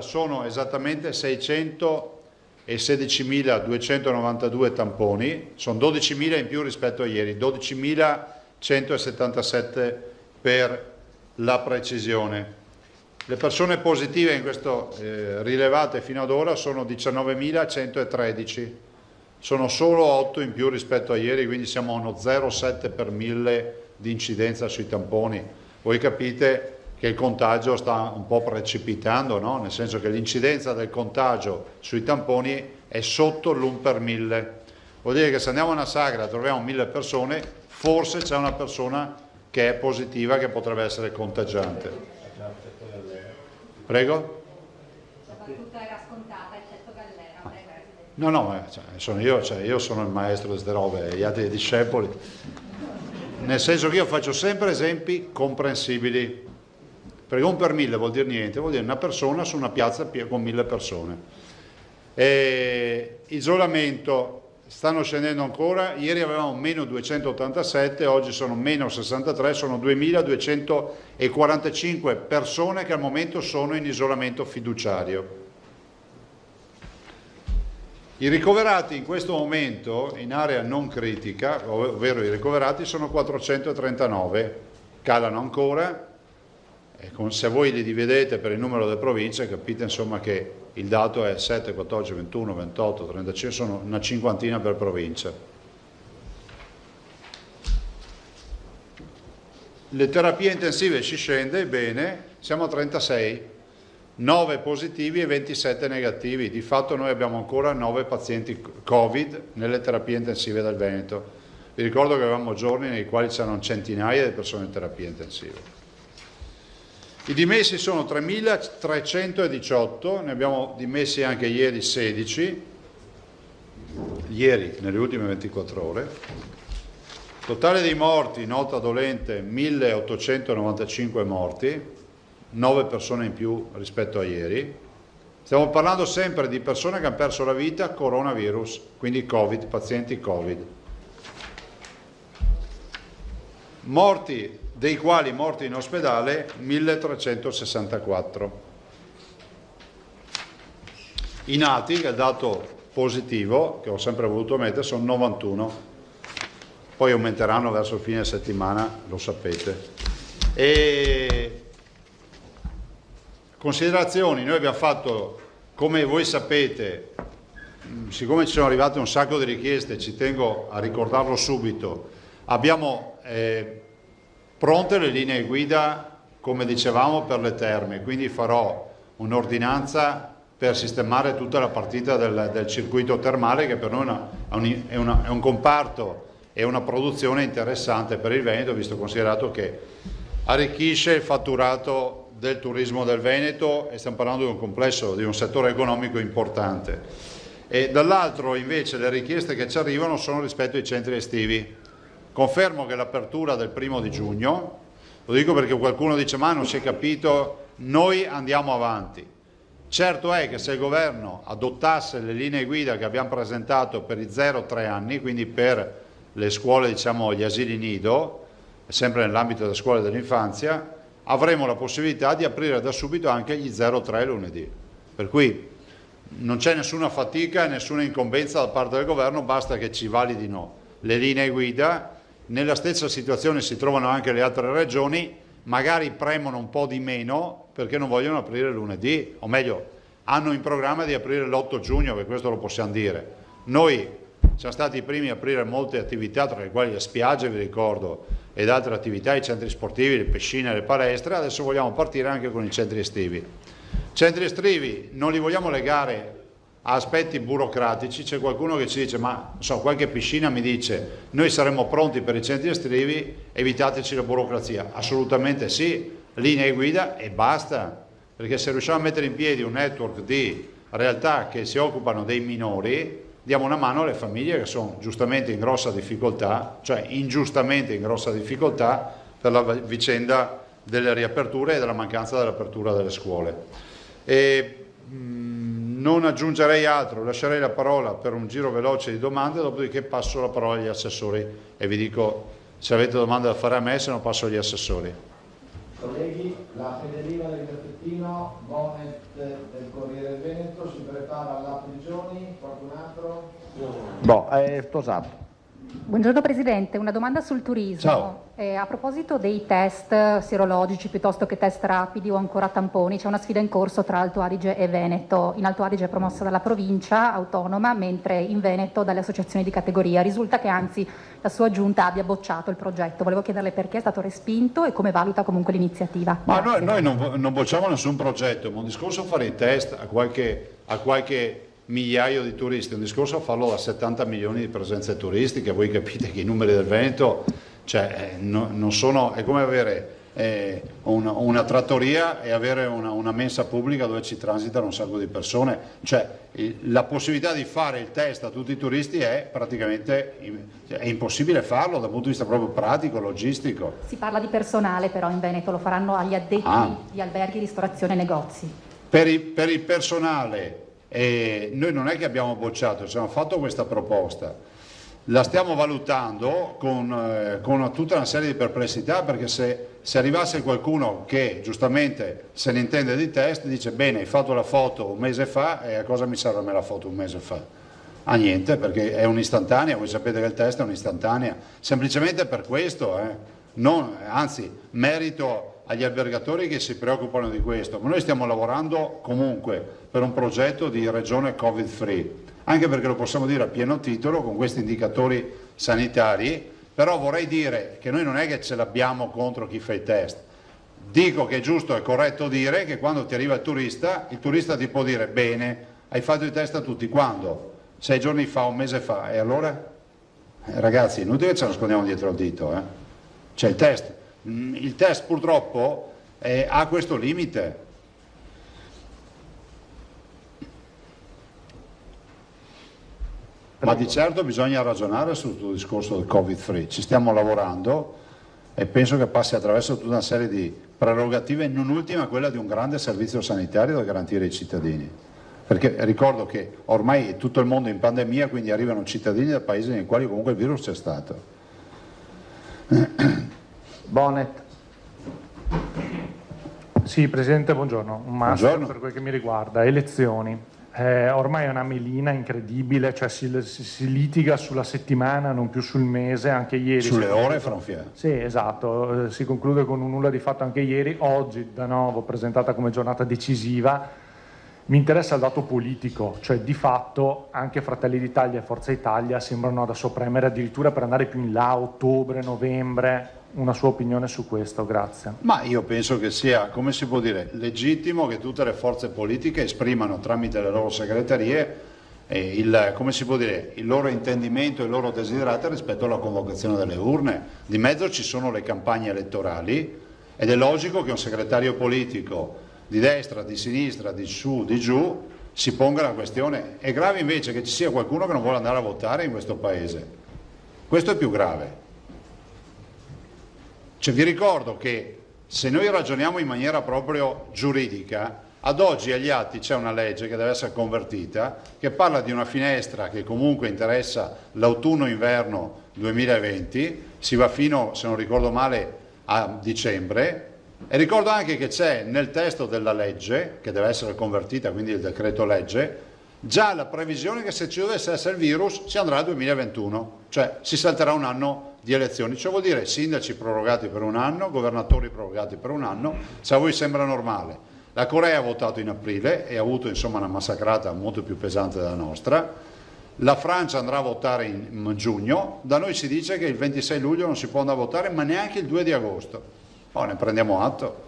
sono esattamente 616.292 tamponi, sono 12.000 in più rispetto a ieri, 12.177 per la precisione. Le persone positive in questo rilevate fino ad ora sono 19.113, sono solo 8 in più rispetto a ieri, quindi siamo a uno 0,7 per 1000 di incidenza sui tamponi. Voi capite che il contagio sta un po' precipitando, no? Nel senso che l'incidenza del contagio sui tamponi è sotto l'1 per 1000. Vuol dire che se andiamo a una sagra e troviamo 1000 persone, forse c'è una persona che è positiva, che potrebbe essere contagiante. Prego? La battuta era scontata, eccetto Gallera. No, sono io sono il maestro di queste robe, gli altri discepoli. Nel senso che io faccio sempre esempi comprensibili. Perché 1 per 1000 vuol dire niente, vuol dire una persona su una piazza con 1000 persone. Isolamento, stanno scendendo ancora, ieri avevamo meno 287, oggi sono meno 63, sono 2245 persone che al momento sono in isolamento fiduciario. I ricoverati in questo momento in area non critica, ovvero i ricoverati, sono 439, calano ancora. Se voi li dividete per il numero delle province capite insomma che il dato è 7, 14, 21, 28, 35, sono una cinquantina per provincia. Le terapie intensive si scende, bene, siamo a 36, 9 positivi e 27 negativi. Di fatto noi abbiamo ancora 9 pazienti Covid nelle terapie intensive del Veneto. Vi ricordo che avevamo giorni nei quali c'erano centinaia di persone in terapia intensiva. I dimessi sono 3.318, ne abbiamo dimessi anche ieri 16, ieri nelle ultime 24 ore. Totale dei morti, nota dolente, 1.895 morti, 9 persone in più rispetto a ieri. Stiamo parlando sempre di persone che hanno perso la vita, coronavirus, quindi Covid, pazienti Covid. Morti, dei quali morti in ospedale 1364. I nati, che è il dato positivo che ho sempre voluto mettere, sono 91, poi aumenteranno verso il fine settimana, lo sapete. E considerazioni, noi abbiamo fatto, come voi sapete, siccome ci sono arrivate un sacco di richieste, ci tengo a ricordarlo subito, abbiamo pronte le linee guida, come dicevamo, per le terme, quindi farò un'ordinanza per sistemare tutta la partita del circuito termale, che per noi è un comparto e una produzione interessante per il Veneto, visto considerato che arricchisce il fatturato del turismo del Veneto e stiamo parlando di un complesso, di un settore economico importante. E dall'altro invece le richieste che ci arrivano sono rispetto ai centri estivi. Confermo che l'apertura del 1° giugno, lo dico perché qualcuno dice ma non si è capito, noi andiamo avanti. Certo è che se il governo adottasse le linee guida che abbiamo presentato per i 0-3 anni, quindi per le scuole, diciamo gli asili nido, sempre nell'ambito delle scuole dell'infanzia, avremo la possibilità di aprire da subito anche gli 0-3 lunedì. Per cui non c'è nessuna fatica, nessuna incombenza da parte del governo, basta che ci validino le linee guida. Nella stessa situazione si trovano anche le altre regioni, magari premono un po' di meno perché non vogliono aprire lunedì, o meglio, hanno in programma di aprire l'8 giugno, per questo lo possiamo dire. Noi siamo stati i primi a aprire molte attività, tra le quali le spiagge, vi ricordo, ed altre attività, i centri sportivi, le piscine, le palestre, adesso vogliamo partire anche con i centri estivi. Centri estivi non li vogliamo legare a aspetti burocratici, c'è qualcuno che ci dice ma non so, qualche piscina mi dice noi saremmo pronti per i centri estivi, evitateci la burocrazia. Assolutamente sì, linee guida e basta, perché se riusciamo a mettere in piedi un network di realtà che si occupano dei minori, diamo una mano alle famiglie che sono giustamente in grossa difficoltà, cioè ingiustamente in grossa difficoltà per la vicenda delle riaperture e della mancanza dell'apertura delle scuole. Non aggiungerei altro, lascerei la parola per un giro veloce di domande, dopodiché passo la parola agli assessori e vi dico se avete domande da fare a me, se no passo agli assessori. Colleghi, la Federiva del Grafettino, Monet del Tosato. Buongiorno Presidente, una domanda sul turismo. Ciao. A proposito dei test sierologici piuttosto che test rapidi o ancora tamponi, c'è una sfida in corso tra Alto Adige e Veneto. In Alto Adige è promossa dalla provincia autonoma, mentre in Veneto dalle associazioni di categoria. Risulta che anzi la sua giunta abbia bocciato il progetto. Volevo chiederle perché è stato respinto e come valuta comunque l'iniziativa. Ma noi non bocciamo nessun progetto, ma un discorso a fare i test a qualche migliaio di turisti, un discorso a farlo a 70 milioni di presenze turistiche. Voi capite che i numeri del Veneto, non sono, è come avere una trattoria e avere una mensa pubblica dove ci transitano un sacco di persone. La possibilità di fare il test a tutti i turisti è praticamente impossibile farlo dal punto di vista proprio pratico, logistico. Si parla di personale, però in Veneto lo faranno agli addetti di alberghi, ristorazione e negozi. Per il personale, noi non è che abbiamo bocciato, ci abbiamo fatto questa proposta, la stiamo valutando con tutta una serie di perplessità, perché se arrivasse qualcuno che giustamente se ne intende di test, dice bene, hai fatto la foto un mese fa e a cosa mi serve a me la foto un mese fa? A niente, perché è un'istantanea, voi sapete che il test è un'istantanea, semplicemente per questo, anzi merito agli albergatori che si preoccupano di questo, ma noi stiamo lavorando comunque per un progetto di regione Covid free, anche perché lo possiamo dire a pieno titolo con questi indicatori sanitari. Però vorrei dire che noi non è che ce l'abbiamo contro chi fa i test, dico che è giusto e corretto dire che quando ti arriva il turista ti può dire bene, hai fatto i test a tutti, quando? 6 giorni fa, un mese fa, e allora? Ragazzi, inutile che ce lo nascondiamo dietro al dito, C'è il test purtroppo ha questo limite. Ma di certo bisogna ragionare sul tuo discorso del Covid free, ci stiamo lavorando e penso che passi attraverso tutta una serie di prerogative, non ultima quella di un grande servizio sanitario da garantire ai cittadini. Perché ricordo che ormai è tutto il mondo in pandemia, quindi arrivano cittadini da paesi nei quali comunque il virus c'è stato. Bonnet. Sì, Presidente, buongiorno. Un massimo Buongiorno. per quel che mi riguarda. Elezioni. Ormai è una melina incredibile, cioè si litiga sulla settimana, non più sul mese, anche ieri. Sulle ore fra un fiato. Sì, esatto, si conclude con un nulla di fatto anche ieri. Oggi da nuovo presentata come giornata decisiva. Mi interessa il dato politico, cioè di fatto anche Fratelli d'Italia e Forza Italia sembrano adesso premere addirittura per andare più in là, ottobre, novembre. Una sua opinione su questo, grazie. Ma io penso che sia, come si può dire, legittimo che tutte le forze politiche esprimano tramite le loro segreterie come si può dire, il loro intendimento e il loro desiderata rispetto alla convocazione delle urne. Di mezzo ci sono le campagne elettorali ed è logico che un segretario politico di destra, di sinistra, di su, di giù si ponga la questione. È grave invece che ci sia qualcuno che non vuole andare a votare in questo paese. Questo è più grave. Vi ricordo che se noi ragioniamo in maniera proprio giuridica, ad oggi agli atti c'è una legge che deve essere convertita che parla di una finestra che comunque interessa l'autunno-inverno 2020, si va fino, se non ricordo male, a dicembre, e ricordo anche che c'è nel testo della legge, che deve essere convertita, quindi il decreto legge, già la previsione che se ci dovesse essere il virus si andrà al 2021, cioè si salterà un anno di elezioni, cioè vuol dire sindaci prorogati per un anno, governatori prorogati per un anno, se a voi sembra normale. La Corea ha votato in aprile e ha avuto insomma una massacrata molto più pesante della nostra, la Francia andrà a votare in giugno, da noi si dice che il 26 luglio non si può andare a votare, ma neanche il 2 di agosto. Ne prendiamo atto.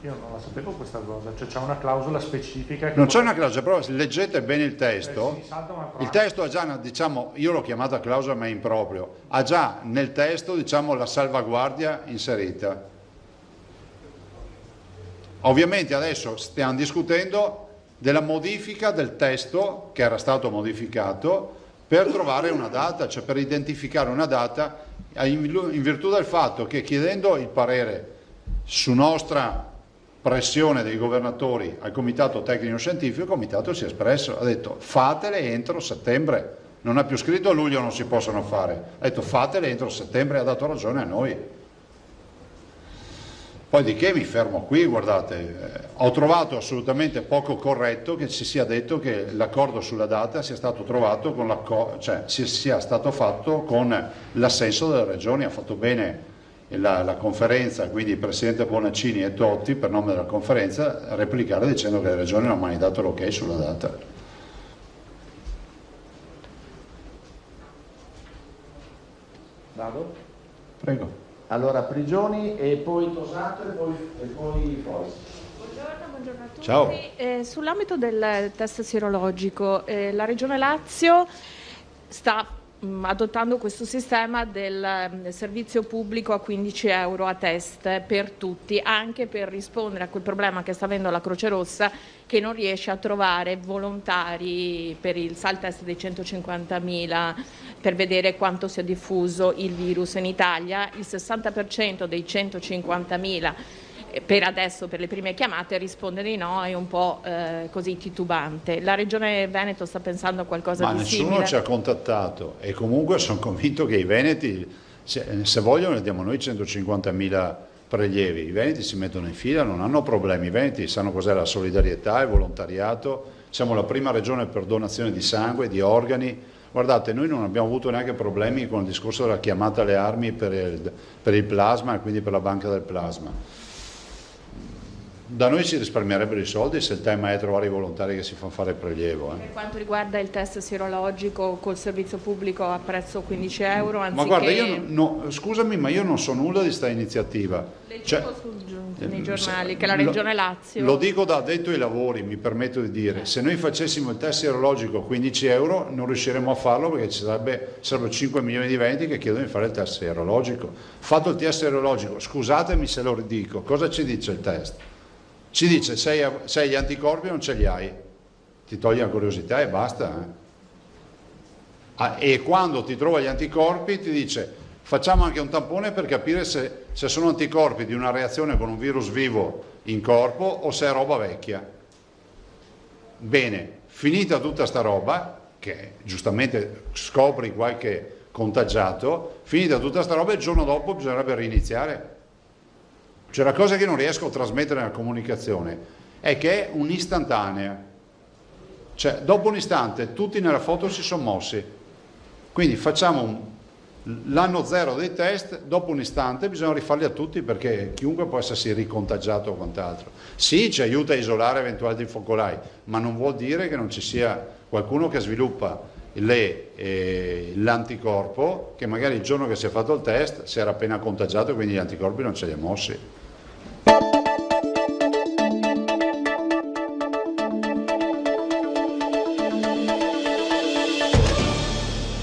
Io non la sapevo questa cosa, cioè c'è una clausola specifica che... Non c'è una clausola, però leggete bene il testo. Il testo ha già, diciamo, io l'ho chiamata clausola ma è improprio, ha già nel testo, diciamo, la salvaguardia inserita. Ovviamente adesso stiamo discutendo della modifica del testo che era stato modificato per trovare una data, cioè per identificare una data in virtù del fatto che chiedendo il parere su nostra pressione dei governatori al comitato tecnico scientifico, il comitato si è espresso, ha detto fatele entro settembre, non ha più scritto a luglio non si possono fare, ha detto fatele entro settembre e ha dato ragione a noi. Poi di che mi fermo qui, guardate, ho trovato assolutamente poco corretto che ci sia detto che l'accordo sulla data sia stato trovato sia stato fatto con l'assenso delle regioni. Ha fatto bene la conferenza, quindi il Presidente Bonaccini e Totti, per nome della conferenza, a replicare dicendo che le regioni non hanno mai dato l'ok sulla data. Vado? Prego. Allora Prigioni e poi Tosato e poi Fois. Buongiorno a tutti. Ciao. Sull'ambito del test sierologico, la Regione Lazio sta adottando questo sistema del servizio pubblico a 15 euro a test per tutti, anche per rispondere a quel problema che sta avendo la Croce Rossa, che non riesce a trovare volontari per il SAL test dei 150.000 per vedere quanto sia diffuso il virus in Italia. Il 60% dei 150.000 per adesso, per le prime chiamate, risponde di no, è un po' così titubante. La Regione Veneto sta pensando a qualcosa di simile? Ma nessuno ci ha contattato e comunque sono convinto che i veneti, se vogliono, diamo noi 150.000 prelievi. I veneti si mettono in fila, non hanno problemi. I veneti sanno cos'è la solidarietà, il volontariato. Siamo la prima regione per donazione di sangue, di organi. Guardate, noi non abbiamo avuto neanche problemi con il discorso della chiamata alle armi per il plasma e quindi per la banca del plasma. Da noi si risparmierebbero i soldi se il tema è trovare i volontari che si fanno fare il prelievo. Per quanto riguarda il test sierologico col servizio pubblico a prezzo 15 euro, anziché... Ma guarda, scusami, ma io non so nulla di sta iniziativa. Leggevo nei giornali che la Regione Lazio... Lo dico da addetto ai lavori, mi permetto di dire, se noi facessimo il test sierologico a 15 euro non riusciremmo a farlo perché ci sarebbero 5 milioni di veneti che chiedono di fare il test sierologico. Fatto il test sierologico, scusatemi se lo ridico, cosa ci dice il test? Ci dice se gli anticorpi o non ce li hai, ti toglie la curiosità e basta. E quando ti trova gli anticorpi ti dice facciamo anche un tampone per capire se sono anticorpi di una reazione con un virus vivo in corpo o se è roba vecchia. Bene, finita tutta sta roba, che giustamente scopri qualche contagiato, finita tutta sta roba il giorno dopo bisognerebbe riniziare. Cioè la cosa che non riesco a trasmettere nella comunicazione è che è un'istantanea, cioè dopo un istante tutti nella foto si sono mossi, quindi facciamo l'anno zero dei test, dopo un istante bisogna rifarli a tutti perché chiunque può essersi ricontagiato o quant'altro. Sì, ci aiuta a isolare eventuali focolai, ma non vuol dire che non ci sia qualcuno che sviluppa l'anticorpo che magari il giorno che si è fatto il test si era appena contagiato e quindi gli anticorpi non ce li ha mossi.